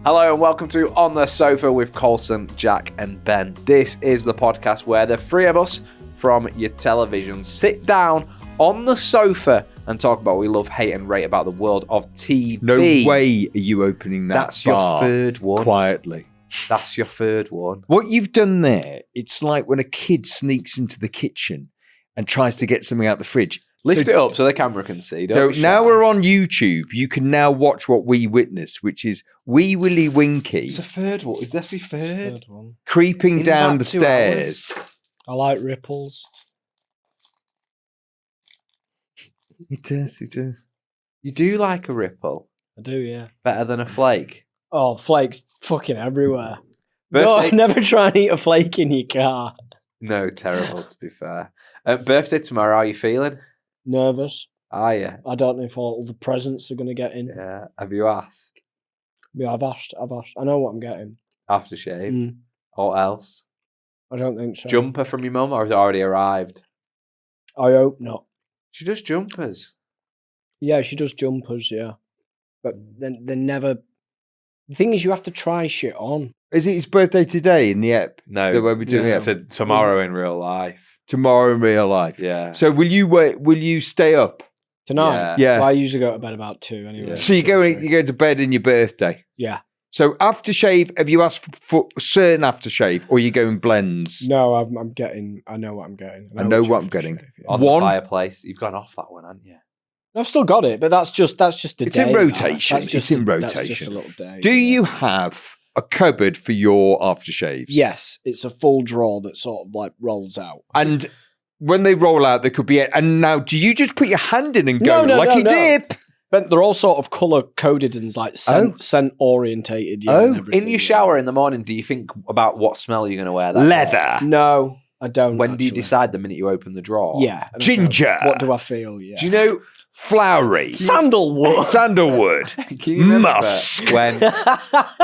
Hello and welcome to On the Sofa with Colson, Jack and Ben. This is the podcast where the three of us from your television sit down on the sofa and talk about what we love, hate and rate about the world of TV. No way are you opening that That's bar your third one. quietly. That's your third one. What you've done there, it's like when a kid sneaks into the kitchen and tries to get something out the fridge. Lift it up so the camera can see. So now we're on YouTube. You can now watch what we witness, which is Wee Willie Winky It's a third one. That's your third one. creeping In down about the 2 stairs. I like ripples. It does. You do like a ripple. I do, yeah. Better than a flake. Oh, flakes fucking everywhere. Birthday- No, never try and eat a flake in your car. No, terrible to be fair. Birthday tomorrow, how are you feeling? Nervous. Are you? I don't know if all the presents are going to get in. Yeah. Have you asked? Yeah, I've asked. I know what I'm getting. Aftershave? Mm. Or else? I don't think so. Jumper from your mum or has it already arrived? I hope not. She does jumpers. Yeah, she does jumpers, yeah. But then they never... The thing is, you have to try shit on. Is it his birthday today in the app? No. The way we do No. it? Said tomorrow in real life. Tomorrow in real life. Yeah. So will you stay up? Tonight? Yeah. Well, I usually go to bed about 2 anyway. Yeah. So you 2 or 3. you go to bed in your birthday? Yeah. So aftershave, have you asked for certain aftershave or are you going blends? No, I'm getting... I know what I'm getting. I know which what I'm aftershave, getting. yeah. On One- the fireplace. You've gone off that one, haven't you? I've still got it, but that's just a It's day. in that. rotation. That's just It's in That's just rotation. a little day. Do yeah. you have a cupboard for your aftershaves? Yes, it's a full drawer that sort of like rolls out. And when they roll out, there could be and now, do you just put your hand in and go No, like you dip? But they're all sort of color coded and like scent orientated. Yeah, Oh, and everything, In your yeah. shower in the morning, do you think about what smell you're going to wear that Leather. No, I don't. When do you actually. decide the minute you open the drawer? Yeah, and I go, Ginger. What do I feel? Yeah. Do you know, Flowery. Sandalwood? Sandalwood. can you remember Musk. when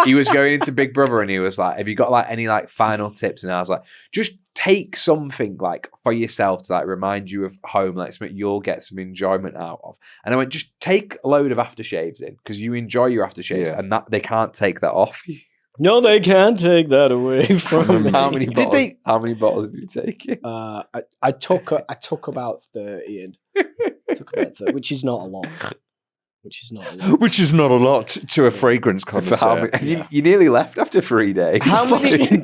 he was going into Big Brother and he was like, have you got like any like final tips? And I was like, just take something like for yourself to like remind you of home, like something you'll get some enjoyment out of. And I went, just take a load of aftershaves in because you enjoy your aftershaves Yeah. and that they can't take that off you. No, they can't take that away from me. How many Did bottles? they- How many bottles did you take in? I took about 30 in. Took about 30, which is not a lot. Which is not a lot. Which is not a lot to a fragrance For how connoisseur. many, and you nearly left after 3 days. How many? Fucking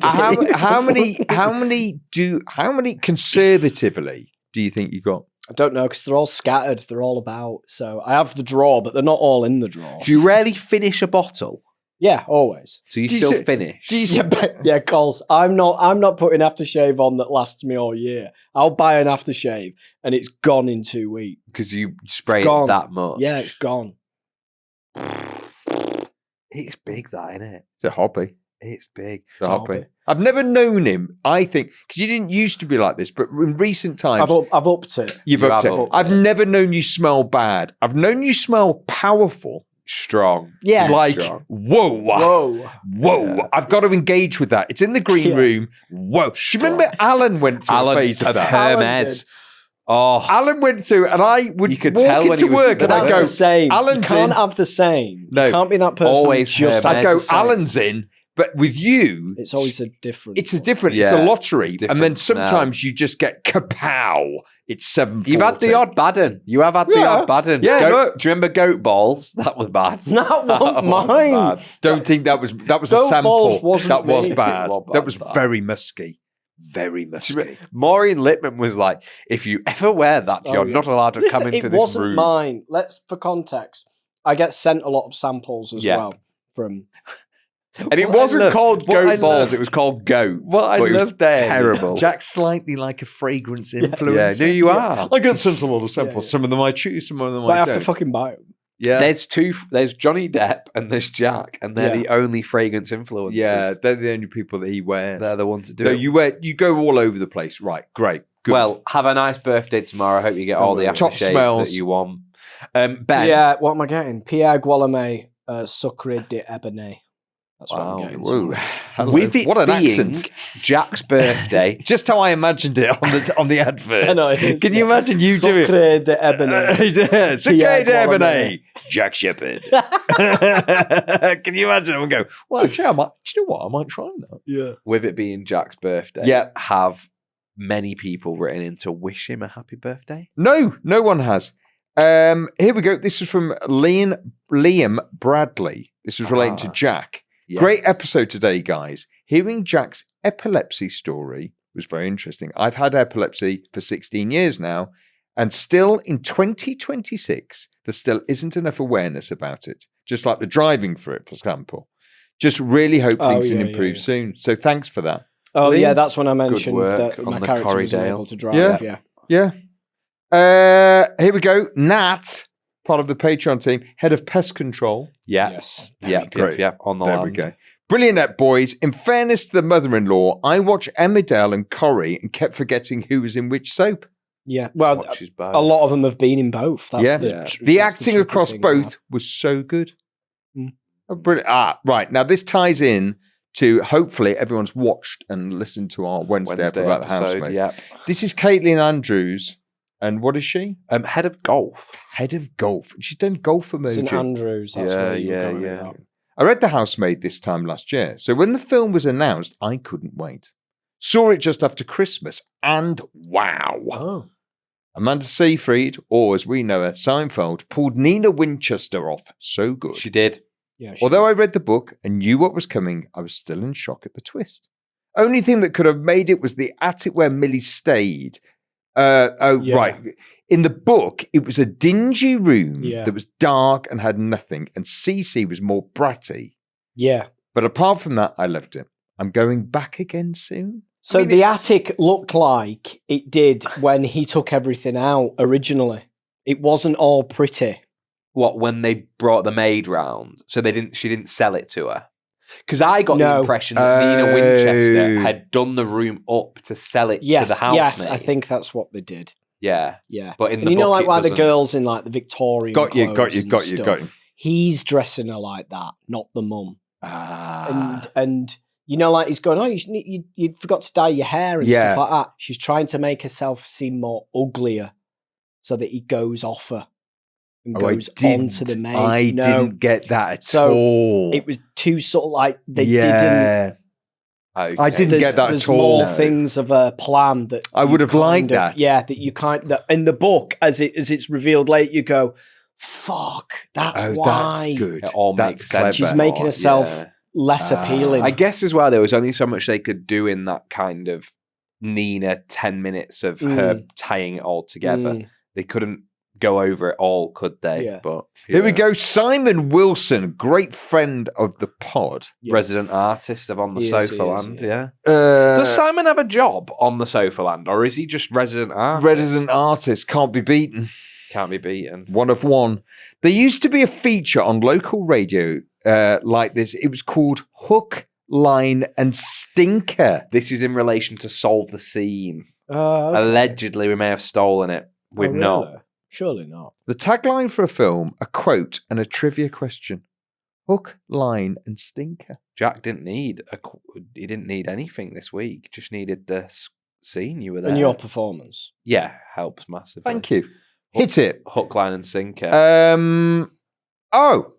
How many conservatively do you think you got? I don't know because they're all scattered. They're all about. So I have the drawer, but they're not all in the drawer. Do you rarely finish a bottle? Yeah, always. So you Do you still say- finish? Do you Yeah, yeah, Coles. I'm not putting aftershave on that lasts me all year. I'll buy an aftershave and it's gone in 2 weeks. Because you spray it gone. that much. Yeah, it's gone. It's big, that, isn't it? It's a hobby. It's big. It's a hobby. hobby. I've never known him. I think because you didn't used to be like this, but in recent times I've upped it. you've You upped have it. upped I've it. never known you smell bad. I've known you smell powerful. Strong. Yes. Like Strong. whoa. Whoa. Yeah. I've got to engage with that. It's in the green Yeah. room. Whoa. Do you remember Alan went through a phase of that? Alan Hermes. did. Oh, Alan went through, and I would You could walk tell when into he was- work, but and I That's go, the same. Alan's you can't in. have the same. No. You can't be that person. Always just Hermes. I go, has the same. Alan's in, but with you, It's always a different. it's a one. different. Yeah, it's a lottery, it's and then different sometimes you just get kapow. It's 740. you've had the odd baden. You have had the Yeah. odd baden. Yeah, Goat, do you remember goat balls? That was bad. That That wasn't was mine. bad. Don't think that was a Goat sample. balls wasn't That was me. bad. It was bad, That was bad. very musky. Very Do you musky. remember- Maureen Lipman was like, if you ever wear that, Oh, you're yeah. not allowed to Listen, come into it this wasn't room. mine. For context, I get sent a lot of samples as Yeah. well from. And it What I wasn't love- called what I goat balls, love- it was called goat. What I but it was love there, terrible. Jack's slightly like a fragrance influencer. Yeah, no, you are. I get sent a lot of samples. Yeah. Some of them I choose, some of them But I I have don't. to fucking buy them. yeah, There's Johnny Depp and there's Jack, and they're Yeah. the only fragrance influencers. yeah, they're the only people that he wears. They're the ones to do No, it. you go all over the place. Right, great. Good. Well, have a nice birthday tomorrow. I hope you get all the Top aftershave smells. that you want. Ben, Yeah, what am I getting? Pierre Guillaume, Sucre de Ebene. That's what I'm getting Whoa. to. Hello. With it What an being accent. Jack's birthday. Just how I imagined it on the advert. I know, it is, Can you imagine you doing Sucre de Ebony. Sucre de Ebony. Ebony, Jack Shepherd. Can you imagine him and go, well, actually, do you know what? I might try that. Yeah. With it being Jack's birthday, Yeah. have many people written in to wish him a happy birthday? No one has. Here we go. This is from Liam Bradley. This was relating to Jack. Yes. Great episode today, guys. Hearing Jack's epilepsy story was very interesting. I've had epilepsy for 16 years now, and still in 2026, there still isn't enough awareness about it. Just like the driving for it, for example. Just really hope things can improve soon. So thanks for that. Oh, Liam, yeah, that's when I mentioned work that on my the character Corrie wasn't Dale. able to drive. Yeah. Yeah. Yeah. Here we go. Nat, part of the Patreon team, head of pest control. Yeah. Yes. Yeah. Great. Yeah. On the There land. we go. Brilliant, that boys. In fairness to the mother-in-law, I watched Emmerdale and Corrie and kept forgetting who was in which soap. Yeah. Well, Watches both. a lot of them have been in both. That's Yeah. the, Yeah. The that's acting tricky across thing both about- was so good. Mm. Oh, brilliant. Right. Now, this ties in to hopefully everyone's watched and listened to our Wednesday episode about the episode, Housemaid. Yeah. This is Caitlin Andrews. And what is she? Head of golf. Head of golf. She's done golf emoji. St Andrews. That's Yeah, where you were yeah, going yeah. about. I read The Housemaid this time last year. So when the film was announced, I couldn't wait. Saw it just after Christmas. And wow. Oh. Amanda Seyfried, or as we know her, Seinfeld, pulled Nina Winchester off. So good. She did. Yeah. Although I read the book and knew what was coming, I was still in shock at the twist. Only thing that could have made it was the attic where Millie stayed. Yeah. Right. In the book, it was a dingy room Yeah. that was dark and had nothing, and Cece was more bratty. Yeah. But apart from that, I loved it. I'm going back again soon. So I mean, the it's- attic looked like it did when he took everything out originally. It wasn't all pretty. What, when they brought the maid round? So she didn't sell it to her. Because I got the No. impression that Nina Winchester Oh. had done the room up to sell it Yes, to the housemaid. yes, I think that's what they did. Yeah. Yeah, But in and the you know, book, like it why the doesn't. girls in like the Victorian Got you. clothes and stuff, He's dressing her like that, not the mum. Ah. And you know, like he's going, oh, you forgot to dye your hair and Yeah. stuff like that. She's trying to make herself seem more uglier, so that he goes off her and goes on to the maid. I No, didn't get that at So, all. it was too sort of like they didn't. Okay. I didn't There's, get that there's at all. more No. things of a plan that I you would have liked kind of- that. Yeah, that you that in the book as it's revealed later, you go, "Fuck, that's Oh, why that's good. It all That's makes sense. clever. she's making more, herself yeah. less Ah. appealing." I guess as well, there was only so much they could do in that kind of Nina 10 minutes of her tying it all together. Mm. They couldn't go over it all, could they? Yeah. But Here we yeah. go. Simon Wilson, great friend of the pod. Yeah. Resident artist of On the He is, Sofa he is, Land, yeah. yeah. Does Simon have a job on the Sofa Land, or is he just resident artist? Resident artist can't be beaten. Can't be beaten. One of one. There used to be a feature on local radio like this. It was called Hook, Line, and Stinker. This is in relation to Solve the Scene. Okay. Allegedly, we may have stolen it. We've Oh, not. really? Surely not. The tagline for a film, a quote, and a trivia question. Hook, line, and stinker. Jack didn't need he didn't need anything this week. Just needed the scene. You were there. And your performance. Yeah, helps massively. Thank you. Hit it. Hook, line, and sinker. Oh,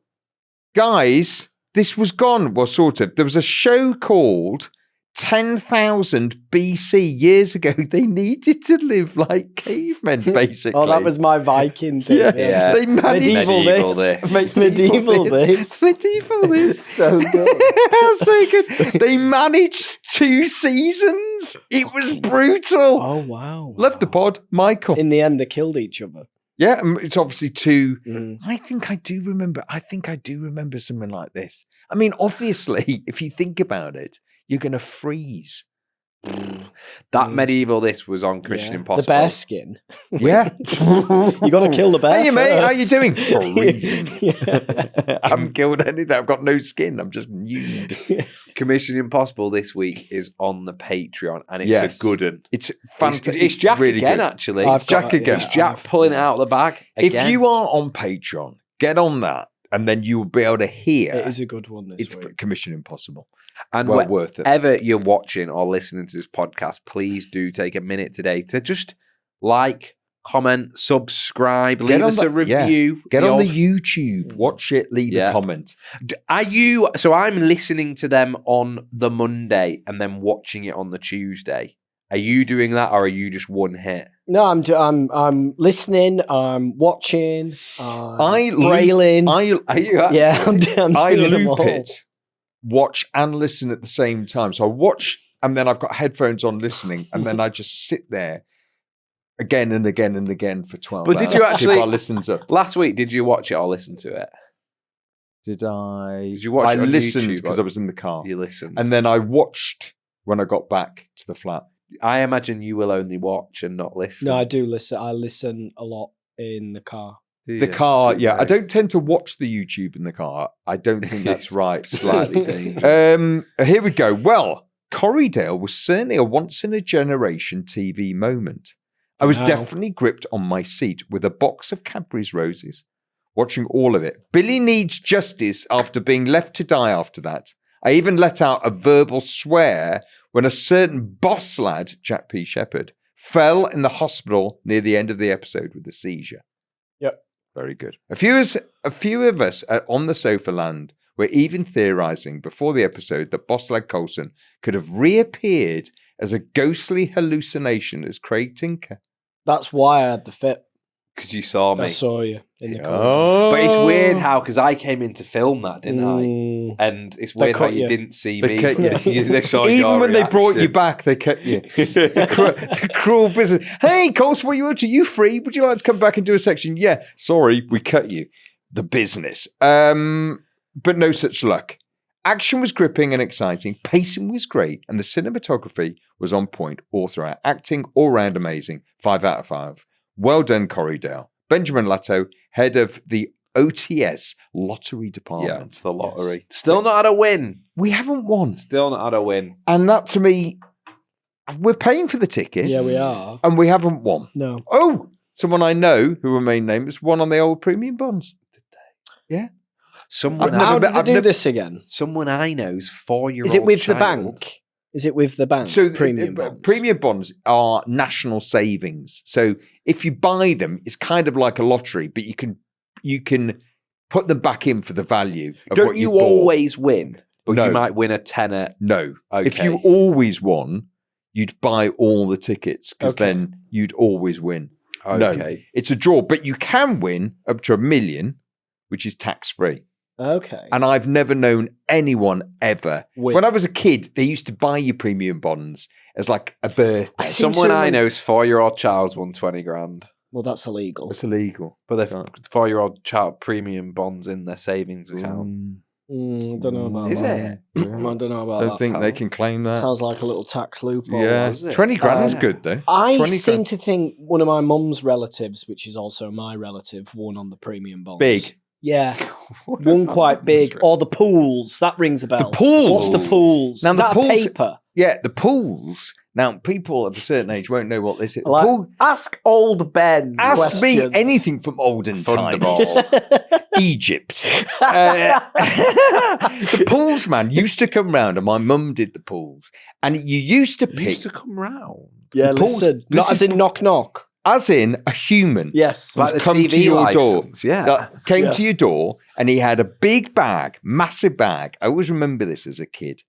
guys, this was gone. Well, sort of. There was a show called 10,000 BC years ago. They needed to live like cavemen, basically. Oh, that was my Viking thing. Yeah, Yeah. they managed Medieval this. Medieval this. Medieval this. So good. So good. They managed 2 seasons. It was brutal. Oh, wow. Love the pod, Michael. In the end, they killed each other. Yeah, it's obviously 2. Mm. I think I do remember something like this. I mean, obviously, if you think about it, you're going to freeze. That medieval this was on Christian Yeah. Impossible. The bear skin. Yeah. You got to kill the bear. Hey, mate, how you first. doing? Freezing. Yeah. I haven't killed anything. I've got no skin. I'm just nude. Commission Impossible this week is on the Patreon, and it's Yes. a good one. It's fantastic. It's Jack really again, good. actually. I've got Jack it, again. yeah. It's Jack pulling it out of the bag again. If you are on Patreon, get on that. and then you'll be able to hear. It is a good one this It's week. Commission Impossible. And Well worth it. wherever you're watching or listening to this podcast, please do take a minute today to just like, comment, subscribe, leave us a review. Get on the YouTube, watch it, leave a comment. Are you? So I'm listening to them on the Monday and then watching it on the Tuesday. Are you doing that, or are you just one hit? No, I'm listening. I'm watching. brailing. Are you? Yeah, I'm doing I them loop all. it, watch and listen at the same time. So I watch, and then I've got headphones on listening, and then I just sit there again and again and again for 12 But hours. did you actually listen to? Last week? Did you watch it or listen to it? Did I? Did you watch I it on listened YouTube? because I was in the car, You listened, and then I watched when I got back to the flat. I imagine you will only watch and not listen. No, I do listen. I listen a lot in the car. The car, yeah. I don't tend to watch the YouTube in the car. I don't think that's right. Slightly dangerous. Here we go. Well, Corriedale was certainly a once-in-a-generation TV moment. I was Wow. definitely gripped on my seat with a box of Cadbury's roses, watching all of it. Billy needs justice after being left to die after that. I even let out a verbal swear when a certain boss lad, Jack P. Shepherd, fell in the hospital near the end of the episode with a seizure. Yep. Very good. A few of us on the sofa land were even theorizing before the episode that boss lad Coulson could have reappeared as a ghostly hallucination as Craig Tinker. That's why I had the fit. Because you saw me. I saw you in the car. Oh. But it's weird how, because I came in to film that, didn't I? And it's They weird how cut you you. didn't see They me. cut you. They saw Even your when they brought you reaction. back, they cut you. The cruel business. Hey, Coulson, what are you up to? You free? Would you like to come back and do a section? Yeah. Sorry, we cut you. The business. But no such luck. Action was gripping and exciting. Pacing was great. And the cinematography was on point all throughout. Acting all round amazing. 5 out of 5. Well done, Corriedale. Benjamin Latto, head of the OTS lottery Yeah, department. it's the lottery. Still not had a win. We haven't won. Still not had a win. And that to me, we're paying for the tickets. Yeah, we are. And we haven't won. No. Oh, someone I know who remain nameless won on the old premium bonds. Did they? Yeah. Someone, How did they I've do never- this again? someone I know's 4-year-old Is it with the child. bank? Is it with the bank? So premium bonds. Premium bonds are national savings. So if you buy them, it's kind of like a lottery, but you can put them back in for the value of Don't what you bought. always win? But No. you might win a tenner. No. Okay. If you always won, you'd buy all the tickets because Okay. then you'd always win. Okay. No, it's a draw, but you can win up to $1 million, which is tax-free. Okay. And I've never known anyone ever. Win. When I was a kid, they used to buy you premium bonds as like a birthday. I seem Someone to I remember- know's 4-year-old child's won 20 grand. Well, that's illegal. It's illegal. But the 4-year-old child premium bonds in their savings account. I don't know about Is that. it? I don't know about Don't that. think Tom. they can claim that. Sounds like a little tax loophole. Yeah, does it? 20 grand's good though. I 20 seem grand. to think one of my mum's relatives, which is also my relative, won on the premium bonds. Big. Yeah. One quite big. Or the pools. That rings a bell. The pools. What's the pools? Now Is the that pools- a paper? Yeah, the pools. Now, people of a certain age won't know what this is. Like, Pool- ask old Ben. ask me questions. anything from olden times. Thunderball. Egypt. The pools man used to come round, and my mum did the pools. And you used to It pick, used to come round. Yeah, The pools- listen. this Not as is- in knock knock. as in a human. Yes. Like the come TV to your door. license, yeah. That came Yeah. to your door, and he had a big bag, massive bag. I always remember this as a kid.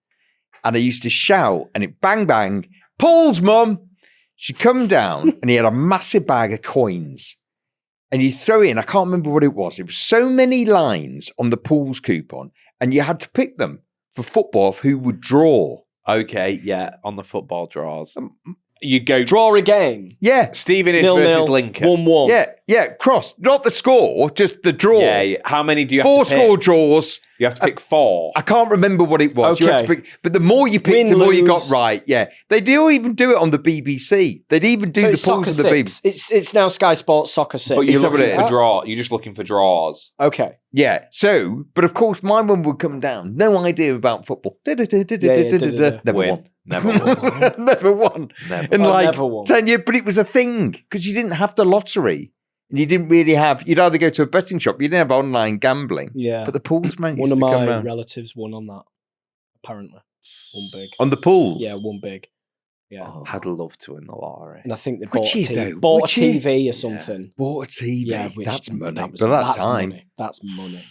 And I used to shout, and it bang, bang, Paul's mum. She'd come down, and he had a massive bag of coins. And you throw in, I can't remember what it was. It was so many lines on the Pools coupon, and you had to pick them for football of who would draw. Okay, yeah, on the football draws. You go Draw a game. Yeah, Stevenage 0-0, versus Lincoln. 1-1. yeah, cross. Not the score, just the draw. Yeah, yeah. How many do you have 4 to pick? score draws. You have to pick 4. I can't remember what it was. You had to Okay. pick, but the more you picked, Win, the more you lose. got right. Yeah, they do even do it on the BBC. They'd even do So the it's polls Soccer on the BBC. 6. It's now Sky Sports Soccer 6. But you're Is that what looking it for is? draw. You're just looking for draws. Okay. Yeah. So, but of course, my mum would come down. No idea about football. Never Win. won. Never won. Never won. Never In won. like Never won. 10 years, but it was a thing because you didn't have the lottery and you didn't really have. You'd either go to a betting shop. You didn't have online gambling. Yeah. But the pools man One used of to come my round. relatives won on that. Apparently, one big. On the pools. Yeah, one big. Yeah. Oh. I'd love to win the lottery. And I think they Would bought, you, a, though? bought Would a you? TV or something. Bought a TV. Yeah, which That's money. that was- But that that's time. money. That's money.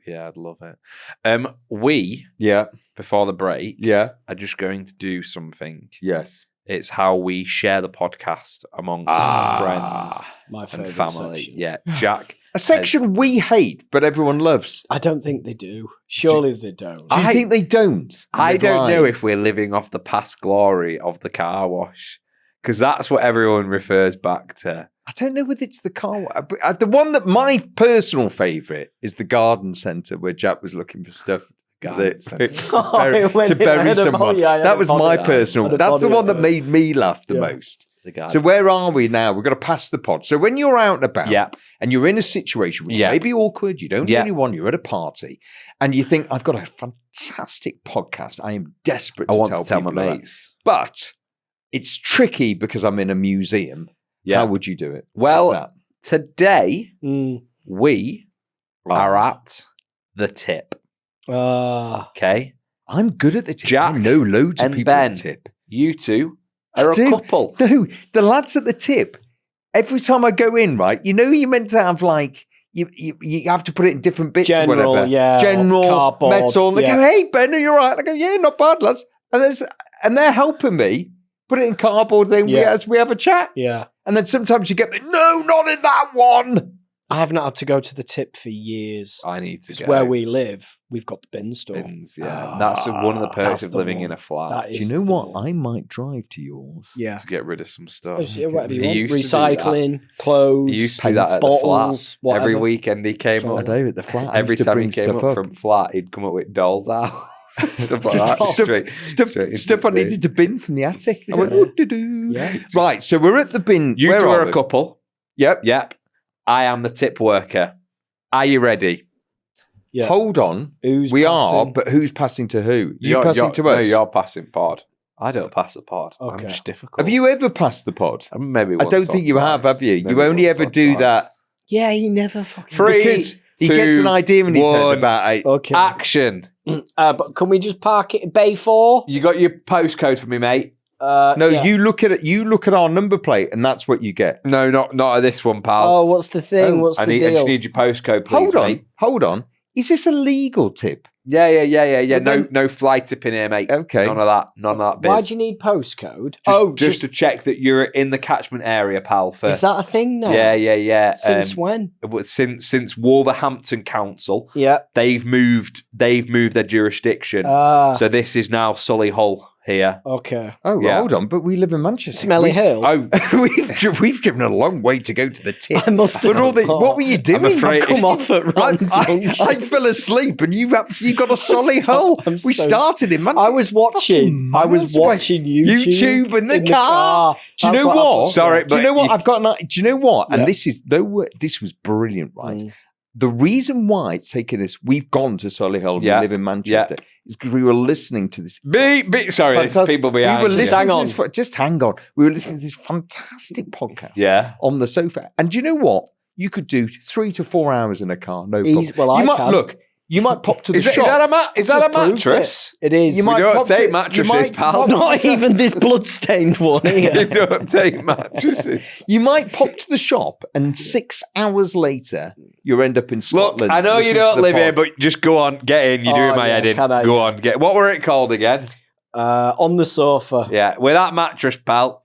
Yeah, I'd love it. We, Yeah. before the break, Yeah. are just going to do something. Yes. It's how we share the podcast amongst friends My and favourite family. section. Yeah, Jack. A section we hate, but everyone loves. I don't think they do. Surely they don't. Do you think they don't? I don't know if we're living off the past glory of the car wash, because that's what everyone refers back to. I don't know whether it's the car. The one that my personal favourite is the garden centre where Jack was looking for stuff Garden centre. to bury someone. That was my personal. That's the one that made me laugh the most. The garden. So where are we now? We've got to pass the pod. So when you're out and about and you're in a situation which may be awkward, you don't know anyone, you're at a party, and you think, I've got a fantastic podcast. I am desperate to tell my people about. mates. But it's tricky because I'm in a museum. Yeah. How would you do it? Well, today Mm. we are at the tip. Okay. I'm good at the tip. Jack I know loads of and people Ben, at the tip. You two are a do. couple. No, the lads at the tip. Every time I go in, right, you know you're meant to have like you have to put it in different bits or General, whatever. yeah, General, cardboard, metal. And they go, hey Ben, are you all right? I go, yeah, not bad, lads. And they're helping me put it in cardboard thing as we have a chat. Yeah. And then sometimes you get the no, not in that one. I haven't had to go to the tip for years. I need to go. Where we live, we've got the bin store. Bins, yeah. That's one of the perks That's of the living one. in a flat. That Do is you know the what? one. I might drive to yours. Yeah. To get rid of some stuff. Whatever you He want. used to do Recycling, clothes, He used to do that at bottles, the flat. Every whatever. weekend he came So- I up. know at the flat. I Every used to time he bring came stuff up from flat, he'd come up with dolls out. Stuff like that. stuff into I the bin. needed to bin from the attic. I went, Yeah. "Ooh-doo-doo." Yeah. Right, so we're at the bin. You Where two are we? a couple. Yep. Yep. I am the tip worker. Are you ready? Yeah. Hold on. Who's we are, passing? but who's passing to who? You passing to No, us? you're passing pod. I don't pass the pod. Okay. I'm just difficult. Have you ever passed the pod? Maybe I once don't or think you have you? Maybe You only once ever or do twice. that. Yeah, he never fucking... Three, Because he gets an two, idea in his head one. about it. Okay. Action. But can we just park it at Bay 4? You got your postcode for me, mate? No, yeah. you look at it. You look at our number plate, and that's what you get. No, not at this one, pal. Oh, what's the thing? Oh, What's I the just deal? need your postcode, please, Hold on. mate. Is this a legal tip? Yeah. Well, then- No fly tipping here, mate. Okay. None of that. Biz. Why do you need postcode? Just to check that you're in the catchment area, pal. Is that a thing now? Yeah. Since when? Since Wolverhampton Council, Yeah. they've moved their jurisdiction. So this is now Solihull here. Okay. Oh, Yeah. hold on. But we live in Manchester. Smelly Hill. Oh, we've driven a long way to go to the tip. I must have. What were you doing? I'm afraid- I've come off at wrong junction. I fell asleep and you got a solid hull. I'm We so- started in Manchester. I was watching miles away. YouTube in the car. Do you know what? happened. Sorry, Do you know what? I've got an. Do you know what? Yeah. And this was brilliant, right? Mm. The reason why it's taken us, we've gone to Solihull. Yeah. We live in Manchester. Is because we were listening to this. Sorry, there's fantastic- people behind We were you. listening Hang to on. this, just hang on. We were listening to this fantastic podcast. Yeah. On the sofa, and do you know what? You could do 3 to 4 hours in a car. No problem. Well, you I might can. look. You might pop to the Is shop. that a Just proved mattress? It is. You We might don't pop take to- mattresses, you might pal. pop to Not the- even this blood-stained one You here. don't take mattresses. You might pop to the shop, and 6 hours later, you end up in Look, Scotland. I know you listening to don't the live here, pod. but just go on, get in. You're Oh, doing my yeah, head in. can I? Go on, get. What were it called again? On the sofa. Yeah, with that mattress, pal.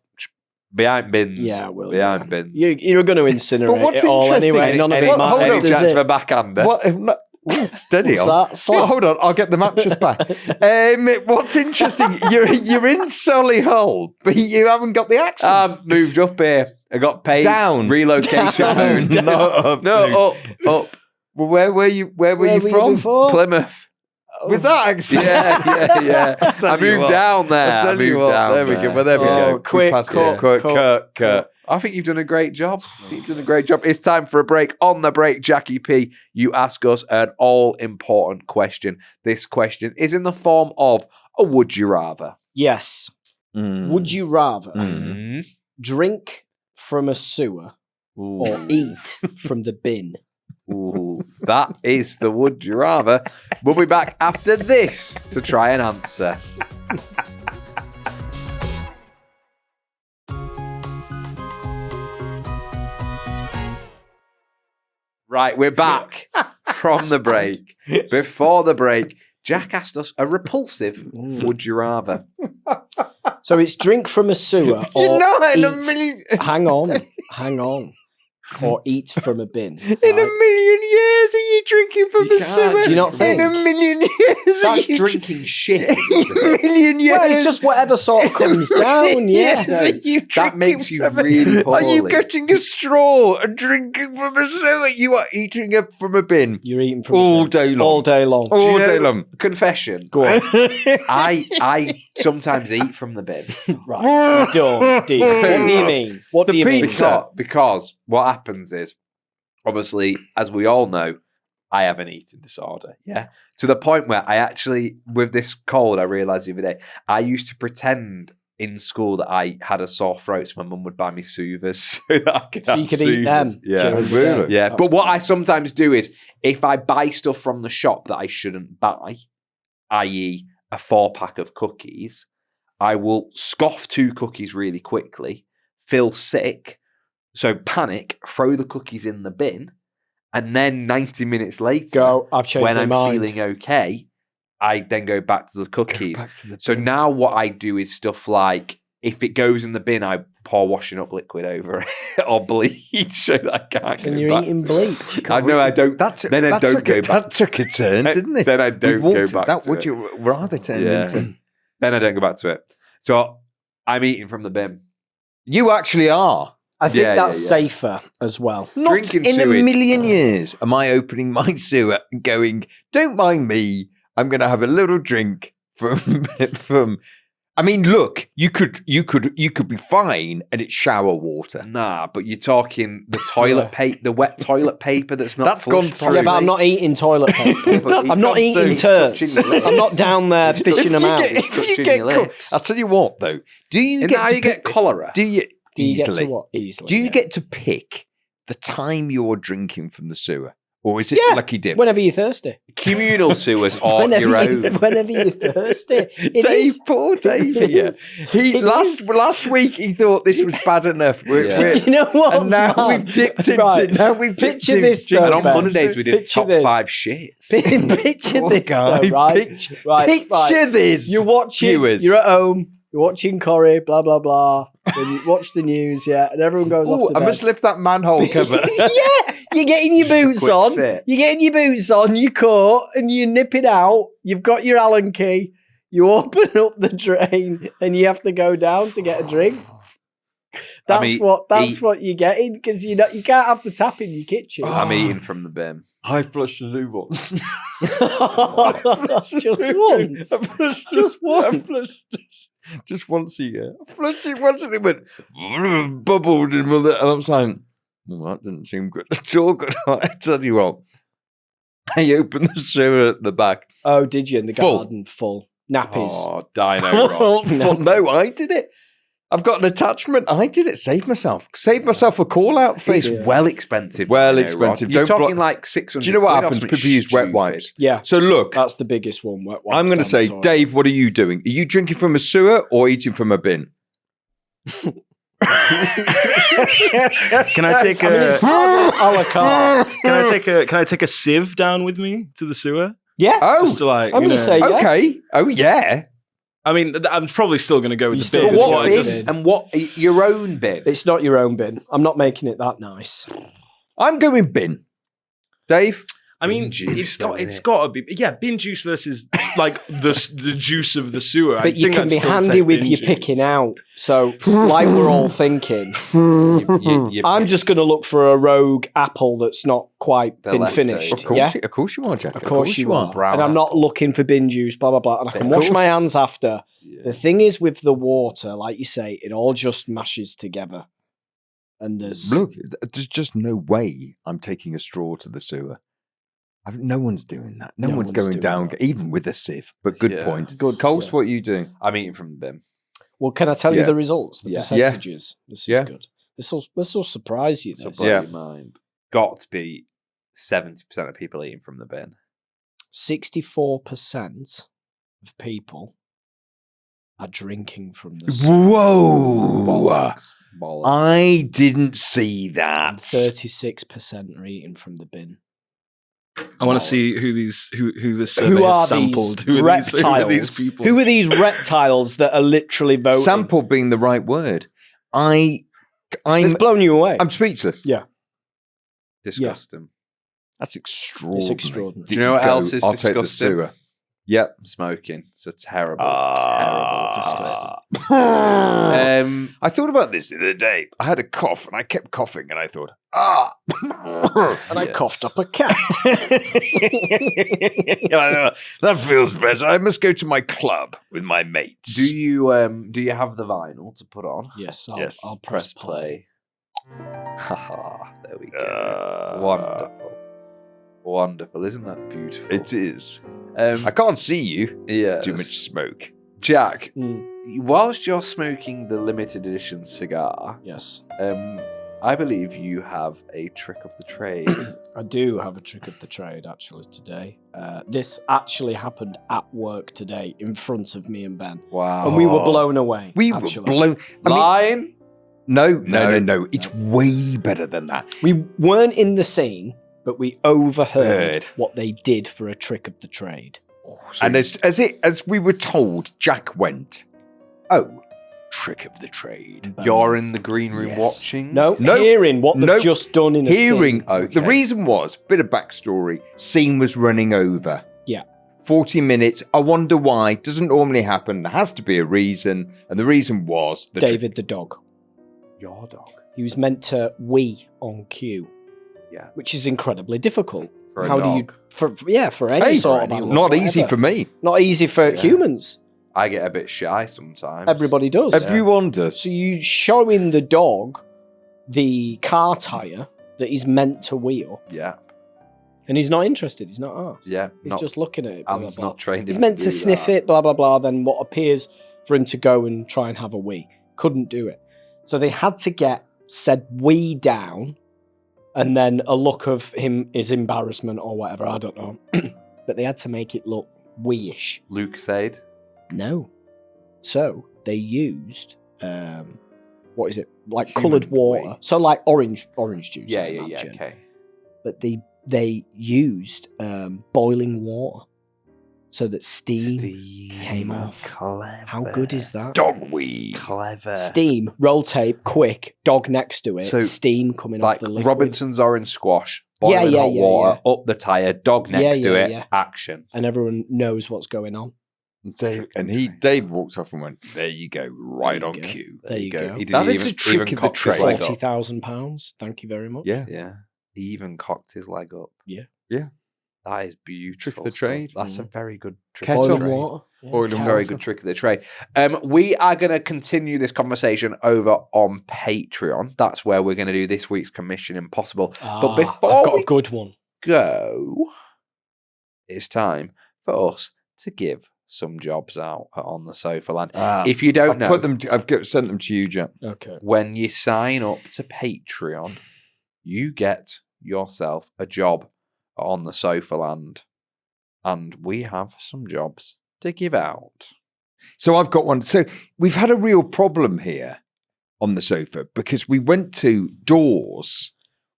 Behind bins. Yeah, well, behind bins. You're going to incinerate But what's it all interesting- anyway. None of any it Hold on. matters, any does chance it? of a backhander? What? Ooh, steady What's on. that? Slap. Hold on, I'll get the mattress back. What's interesting, you're in Solihull, but you haven't got the accent. I've moved up here. I got paid Down. relocation. Down. loan. No, up, No, dude. up. Well, where were you? Where were you from? before? Plymouth. With that accent? Yeah. I'll tell I you moved what. down there. I'll I tell you moved what. down There we go. Well, there we Oh, go. quick, We passed cut, it. Cut. I think you've done a great job. You've done a great job. It's time for a break. On the break, Jackie P, you ask us an all-important question. This question is in the form of a would you rather. Yes. Mm. Would you rather Mm. drink from a sewer or eat from the bin? Ooh, that is the would you rather. We'll be back after this to try and answer. Right, we're back from the break. Before the break, Jack asked us a repulsive would you rather. So it's drink from a sewer You're or not in a eat. million. Hang on. Or eat from a bin. In a million years, are you drinking from You the can't sewer? Do you not In think? a million years, are That's you drinking shit. In a million years. Well, it's just whatever sort of comes down, yeah. Yes, are you That makes drinking you from a- really Are you poorly. getting a straw and drinking from a sewer? You are eating it from a bin You're eating from all a bin. day long. All day long. Do you All know- day long. Confession. Go on. I sometimes eat from the bin. Right. Don't. Do you? What do you mean? What do The you mean? pizza. Because what happens is, obviously, as we all know, I have an eating disorder. Yeah. To the point where I actually, with this cold, I realized the other day, I used to pretend in school that I had a sore throat, so my mum would buy me soothers so that I could So you have could eat them. soothers. Yeah. during the Really? day. Yeah. That's But what cool. I sometimes do is if I buy stuff from the shop that I shouldn't buy, i.e., a 4-pack of cookies, I will scoff 2 cookies really quickly, feel sick, so panic, throw the cookies in the bin, and then 90 minutes later, Go. I've changed when my I'm mind. feeling okay, I then go back to the cookies. Back to the So bin. now what I do is stuff like, if it goes in the bin, I pour washing up liquid over it or bleach so that I can't And go you're back eating to bleach. I know I don't. Then I don't go back. That took a turn, didn't it? Then I We don't walked go it- back That to would it. you rather turn Yeah. into? Then I don't go back to it. So I'm eating from the bin. You actually are. I think Yeah, that's yeah, yeah. safer as well. Not Drinking in sewage. a million years am I opening my sewer and going, don't mind me, I'm going to have a little drink from. I mean, look, you could be fine and it's shower water. Nah, but you're talking the toilet paper, the wet toilet paper that's not That's gone flushed through. Yeah, but I'm properly. not eating toilet paper. But it's I'm not gone eating through. It's touching turds. your lips. I'm not down there It's fishing them out. It's If you touching get your co- lips. I'll tell you what though. Do you And get now to you get pick- cholera. Do you Do you easily? get to what? Easily. Do you yeah. get to pick the time you're drinking from the sewer, or is it Yeah. lucky dip? Whenever you're thirsty. Communal sewers or whenever, your you, own. whenever you're thirsty. It Dave, is. poor Dave It here. is. He It last week he thought this was bad enough. Yeah. Do you know what? And now we've dipped into. Right. Now we've dipped Picture into this, drinking though, And on Ben. Mondays we did Picture top this. 5 shits. Picture Poor this, guy. though, right? Picture right. this. You're watching. viewers. You're at home. You're watching Corrie, blah blah blah. Then you watch the news, yeah, and everyone goes off Oh, to I bed. must lift that manhole cover. Yeah, you're getting your Just a boots quick on. sip. You're getting your boots on, your coat, and you're nipping out. You've got your Allen key. You open up the drain, and you have to go down to get a drink. That's mean, what you're getting because you can't have the tap in your kitchen. I'm eating from the bin. I flushed a new one. Just once. Just once. Just once a year. I flushed it once and it went bubbled and all that. And I was like, well, that didn't seem good at all. Good. I tell you what, I opened the sewer at the back. Oh, did you in the Full. garden? Full nappies. Oh, dino rock. No, I did it. I've got an attachment. I did it. Saved myself a call out fee. It's Yeah. well expensive. Well dino expensive. Rod. You're Don't talking blo- like 600. Do you know what quid or happens? something People use wet stupid. wipes. Yeah, So look, that's the biggest one. Wet wipes I'm going to down the say, toilet. Dave, what are you doing? Are you drinking from a sewer or eating from a bin? Can I take I mean, a it's hard a la carte. can I take a sieve down with me to the sewer? Yeah, Oh, Just to like, I'm you going to know- say yeah. okay. Oh, yeah. I mean, I'm probably still going to go with You the still bin. But what Yeah, I bin? just- And what your own bin? It's not your own bin. I'm not making it that nice. I'm going bin. Dave? I mean, Bin juice, it's though, got innit? to be bin juice versus like the juice of the sewer. I But you think can I'd be still handy take with bin your juice. picking out. So, like we're all thinking, You- I'm just going to look for a rogue apple that's not quite The been leftovers. finished. Of course, Yeah, of course you are, Jack. of course you are. Brown And I'm not apple. looking for bin juice, blah, blah, blah. And I can Of wash course. my hands after. Yeah. The thing is with the water, like you say, it all just mashes together. And there's... Look, there's just no way I'm taking a straw to the sewer. No one's doing that. No, No one's one's going doing down, that. even with a sieve. But good Yeah. point. Good, Coles, yeah. what are you doing? I'm eating from the bin. Well, can I tell you Yeah. the results, the Yeah. percentages? This is Yeah. good. This will surprise you. This will This. blow Yeah. your mind. Got to be 70% of people eating from the bin. 64% of people are drinking from the Whoa! Bollocks. Bollocks. I didn't see that. 36% are eating from the bin. I want to see who this survey Who are has sampled. these Who are reptiles? these people? Who are these reptiles that are literally voting? Sample being the right word. It's I'm blown you away. speechless. Yeah. Disgusting. That's extraordinary. It's extraordinary. Do you know what else is I'll take the disgusting? sewer. Yep. Smoking. It's a terrible, Ah. terrible, disgusting. I thought about this the other day. I had a cough and I kept coughing and I thought, and I coughed up a cat. that feels better. I must go to my club with my mates. Do you have the vinyl to put on? Yes, Yes. I'll Press press play. play. Haha, there we go. Wonderful. Wonderful. Isn't that beautiful? It is. I can't see you. Yeah. Too much smoke. Jack, Mm, whilst you're smoking the limited edition cigar, yes, I believe you have a trick of the trade. I do have a trick of the trade actually today. This actually happened at work today in front of me and Ben. Wow. And we were blown away. We actually. were blown. Line? No. It's way better than that. We weren't in the scene, but we overheard Heard. what they did for a trick of the trade. And as we were told, Jack went, "Oh, trick of the trade." You're in the green room Yes. watching? No. Hearing what they've No. just done in a Hearing. scene. Okay. The reason was, bit of backstory, scene was running over. Yeah. 40 minutes. I wonder why. Doesn't normally happen. There has to be a reason. And the reason was the David the dog. Your dog. He was meant to wee on cue. Yeah. Which is incredibly difficult. For a How dog. do you for any Hey, sort of for animal, Not easy whatever. for me. Not easy for Yeah. humans. I get a bit shy sometimes. Everybody does. Everyone does. So you showing the dog the car tire that he's meant to wheel, Yeah. and he's not interested. He's not asked. Yeah. He's just looking at it. Blah, blah, Anne's blah. not trained He's him meant to to do sniff that. it, blah blah blah. Then what appears for him to go and try and have a wee, couldn't do it. So they had to get said wee down, and then a look of his embarrassment or whatever. I don't know, but they had to make it look wee-ish. Luke said. No. So they used what is it? Like Human coloured water. wee. So like orange juice. Yeah, I yeah, yeah. imagine. Okay. But they used boiling water so that steam came off. Clever. How good is that? Dog wee. Clever. Steam, roll tape, quick, dog next to it, So, steam coming Like off the liquid. Robinson's orange squash, Yeah, boiling yeah, hot yeah, water, up the tyre, dog next Yeah, to yeah, it, yeah. action. And everyone knows what's going on. Dave walked off and went, "There you go, right There on you go. cue." There you go. He That didn't is even, a trick even of the cocked his trade. leg up. £40,000. Thank you very much. Yeah. Yeah. He even cocked his leg up. Yeah. Yeah. That is beautiful. the stuff. trade. That's a very good trick Kettle. of the Boiling trade. water. Yeah, Boiling A kettle. very good trick of the trade. We are going to continue this conversation over on Patreon. That's where we're going to do this week's Commission Impossible. But before I've got we a good one. go, it's time for us to give some jobs out on the sofa land. If you don't know, I've sent them to you, Jack. Okay. when you sign up to Patreon, you get yourself a job on the sofa land, and we have some jobs to give out. So I've got one. So we've had a real problem here on the sofa because we went to doors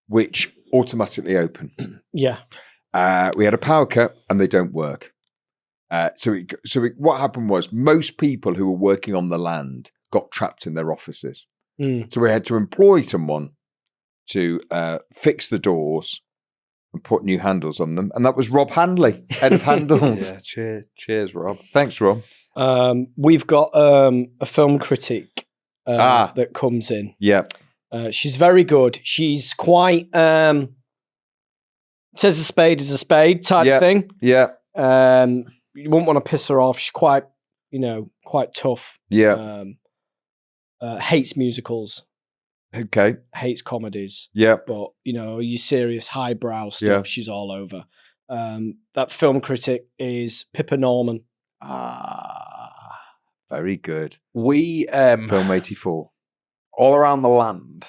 which automatically open. Yeah. We had a power cut and they don't work. What happened was most people who were working on the land got trapped in their offices. Mm. So we had to employ someone to fix the doors and put new handles on them. And that was Rob Handley, head of handles. Yeah, cheers, Rob. Thanks, Rob. We've got a film critic that comes in. Yeah. She's very good. She's quite says a spade is a spade type thing. Yeah. You wouldn't want to piss her off. She's quite tough. Yeah. Hates musicals, Okay. hates comedies, Yeah. but your serious highbrow stuff, Yeah. she's all over. That film critic is Pippa Norman. Very good. We Film 84. all around the land,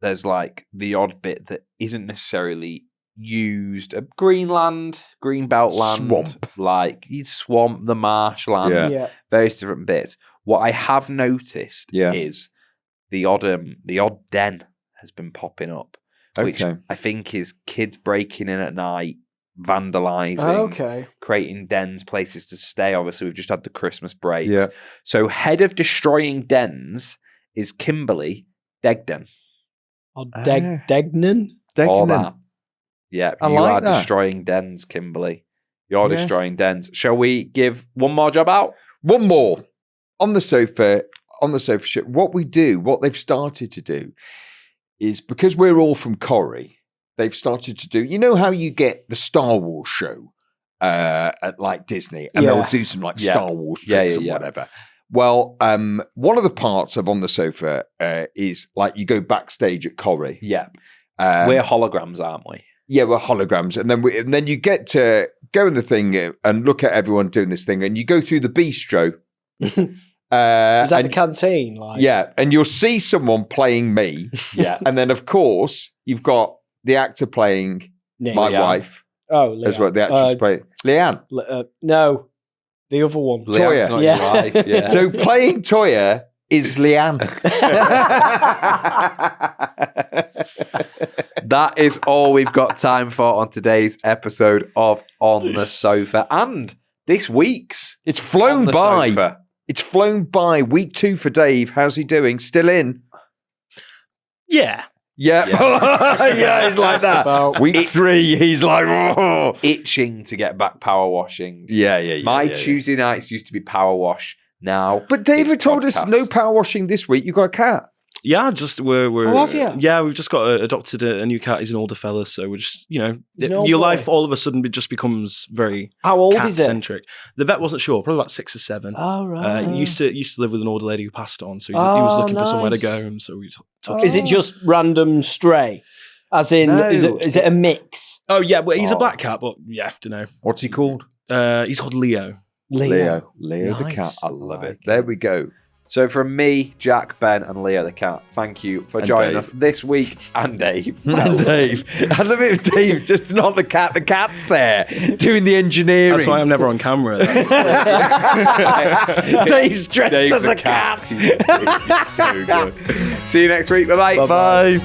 There's like the odd bit that isn't necessarily used. A Greenland, Greenbelt land, Swamp. like you'd swamp, the marshland, Yeah. various different bits. What I have noticed Yeah. is the odd den has been popping up, which Okay. I think is kids breaking in at night, vandalizing, Okay. creating dens, places to stay. Obviously, we've just had the Christmas breaks. Yeah. So head of destroying dens is Kimberly Degden. Or Ah. Degnan? All Declan. that. Yeah, I you like are that. destroying dens, Kimberly. You're Yeah. destroying dens. Shall we give one more job out? One more on the sofa shit. What they've started to do is, because we're all from Corrie, they've started to do, you know how you get the Star Wars show at like Disney, and Yeah. they'll do some like Yeah. Star Wars Yeah, tricks yeah, and yeah. whatever. Well, one of the parts of On the Sofa is like you go backstage at Corrie. Yeah. Um, We're holograms, aren't we? Yeah, we're holograms, and then you get to go in the thing and look at everyone doing this thing, and you go through the bistro. Is that and- the canteen? Like, yeah, and you'll see someone playing me, Yeah. and then of course you've got the actor playing Nick. my Leanne. wife Oh, Leanne. as well. The actress playing Leanne. No, the other one. Toya. Leanne's not Yeah. your wife, yeah. So playing Toya is Leanne. That is all we've got time for on today's episode of On the Sofa and this week's It's On flown the by. Sofa. It's flown by. Week 2 for Dave. How's he doing? Still in? Yeah. Yeah. Yeah, he's like Just that. about. Week 3, he's like, oh. Itching to get back power washing. Yeah. My Tuesday nights used to be power wash. Now, But David it's told us podcasts. no power washing this week. You got a cat. Yeah, just we're Oh, have you? yeah, we've just got adopted a new cat. He's an older fella, so we're just He's an old your boy. life all of a sudden just becomes very How old cat is it? centric. The vet wasn't sure, probably about 6 or 7. Oh, right. Used to live with an older lady who passed on, so he was Oh, looking for somewhere to nice. go, and so we took Is it just random stray? As in, No. is it a mix? Oh yeah, well he's a Oh. black cat, but yeah, don't know. What's he called? He's called Leo. Leo the Nice. cat. I love Like it. There we go. so from me, Jack, Ben, and Leo the cat, thank you for And joining Dave. us this week. And Dave. And Dave. I love it with Dave, just not the cat. The cat's there doing the engineering. That's why I'm never on camera. Dave's dressed Dave's as the a cat. So good. See you next week. Bye-bye. Bye.